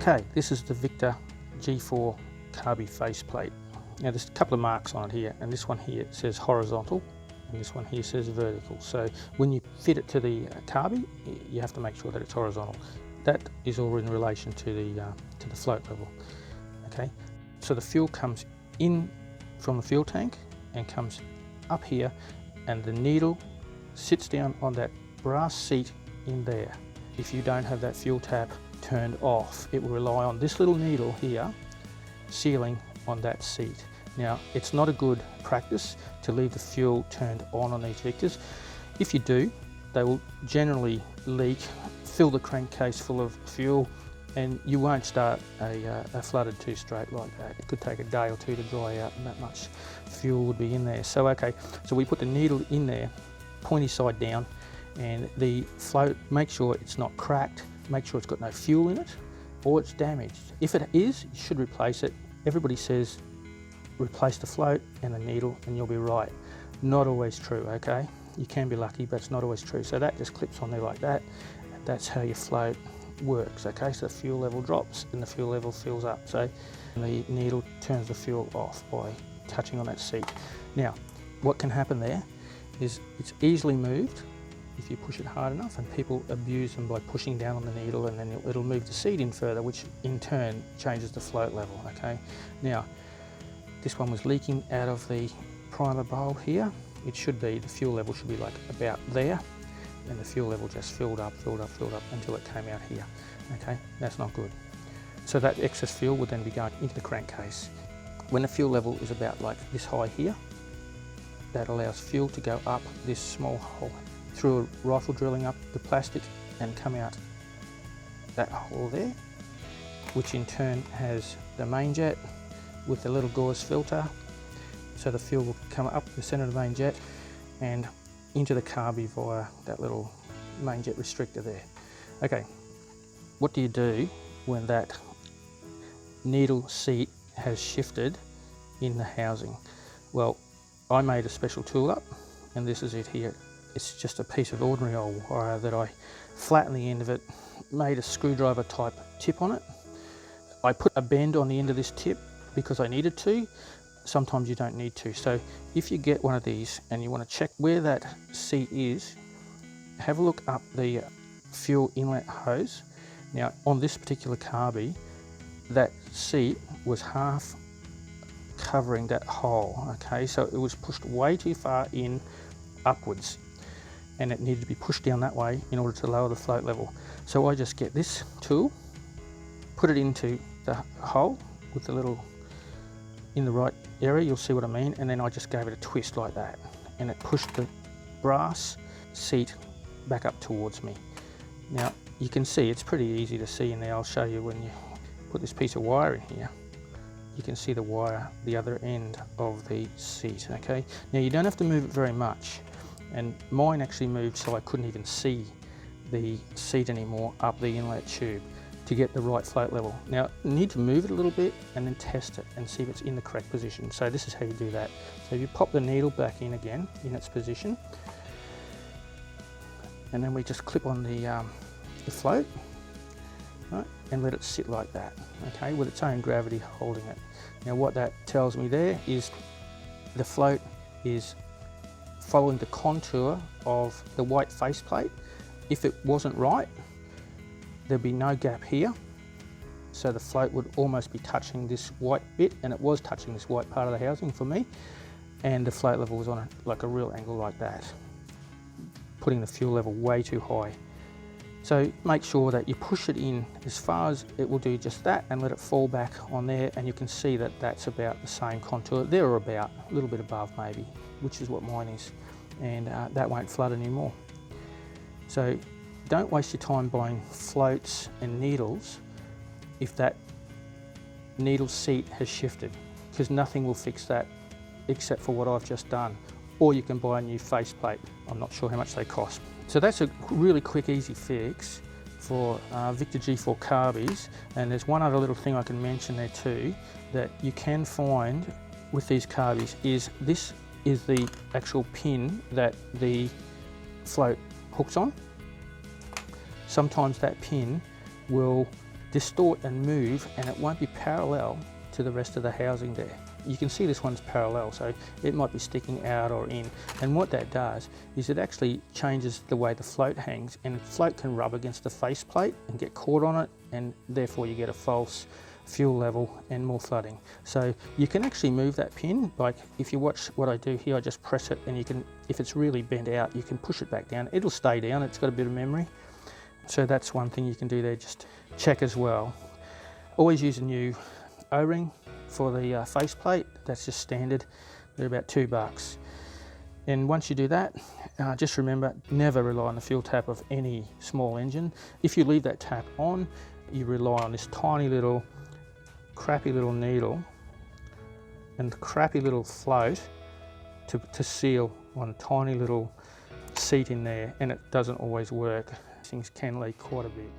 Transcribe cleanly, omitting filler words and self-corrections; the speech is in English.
Okay, this is the Victa G4 Carby faceplate. Now there's a couple of marks on it here, and this one here says horizontal, and this one here says vertical. So when you fit it to the Carby, you have to make sure that it's horizontal. That is all in relation to the float level. Okay, so the fuel comes in from the fuel tank and comes up here, and the needle sits down on that brass seat in there. If you don't have that fuel tap turned off, it will rely on this little needle here sealing on that seat. Now, it's not a good practice to leave the fuel turned on these Victas. If you do, they will generally leak, fill the crankcase full of fuel, and you won't start a flooded two straight like that. It could take a day or two to dry out, and that much fuel would be in there. So okay, so we put the needle in there, pointy side down, and the float, make sure it's not cracked, make sure it's got no fuel in it, or it's damaged. If it is, you should replace it. Everybody says replace the float and the needle and you'll be right. Not always true, okay? You can be lucky, but it's not always true. So that just clips on there like that, and that's how your float works, okay? So the fuel level drops and the fuel level fills up. So the needle turns the fuel off by touching on that seat. Now, what can happen there is it's easily moved if you push it hard enough, and people abuse them by pushing down on the needle, and then it'll move the seat in further, which in turn changes the float level, okay? Now, this one was leaking out of the primer bulb here. It should be, the fuel level should be like about there, and the fuel level just filled up until it came out here, okay? That's not good. So that excess fuel would then be going into the crankcase. When the fuel level is about like this high here, that allows fuel to go up this small hole through a rifle drilling up the plastic and come out that hole there, which in turn has the main jet with the little gauze filter. So the fuel will come up the centre of the main jet and into the Carby via that little main jet restrictor there. Okay, what do you do when that needle seat has shifted in the housing? Well, I made a special tool up, and this is it here. It's just a piece of ordinary old wire that I flattened the end of it, made a screwdriver type tip on it. I put a bend on the end of this tip because I needed to. Sometimes you don't need to. So if you get one of these and you want to check where that seat is, have a look up the fuel inlet hose. Now on this particular Carby, that seat was half covering that hole, okay? So it was pushed way too far in upwards, and it needed to be pushed down that way in order to lower the float level. So I just get this tool, put it into the hole with the little, in the right area, you'll see what I mean, and then I just gave it a twist like that, and it pushed the brass seat back up towards me. Now you can see, it's pretty easy to see in there. I'll show you when you put this piece of wire in here. You can see the wire, the other end of the seat, okay? Now you don't have to move it very much, and mine actually moved so I couldn't even see the seat anymore up the inlet tube to get the right float level. Now you need to move it a little bit and then test it and see if it's in the correct position. So this is how you do that. So you pop the needle back in again in its position, and then we just clip on the float, right, and let it sit like that, okay, with its own gravity holding it. Now what that tells me there is the float is following the contour of the white faceplate. If it wasn't right, there'd be no gap here, so the float would almost be touching this white bit, and it was touching this white part of the housing for me, and the float level was on like a real angle like that, putting the fuel level way too high. So make sure that you push it in as far as it will do just that, and let it fall back on there, and you can see that that's about the same contour, there or about, a little bit above maybe, which is what mine is, and that won't flood anymore. So don't waste your time buying floats and needles if that needle seat has shifted, because nothing will fix that except for what I've just done. Or you can buy a new faceplate. I'm not sure how much they cost. So that's a really quick, easy fix for Victa G4 Carbys. And there's one other little thing I can mention there too, that you can find with these Carbys is this is the actual pin that the float hooks on. Sometimes that pin will distort and move, and it won't be parallel to the rest of the housing there. You can see this one's parallel, so it might be sticking out or in, and what that does is it actually changes the way the float hangs, and the float can rub against the faceplate and get caught on it, and therefore you get a false fuel level and more flooding. So you can actually move that pin. Like if you watch what I do here, I just press it, and you can, if it's really bent out, you can push it back down. It'll stay down, it's got a bit of memory. So that's one thing you can do there. Just check as well. Always use a new O-ring for the faceplate. That's just standard. They're about $2. And once you do that, just remember, never rely on the fuel tap of any small engine. If you leave that tap on, you rely on this tiny little, crappy little needle and crappy little float to seal one tiny little seat in there, and it doesn't always work. Things can leak quite a bit.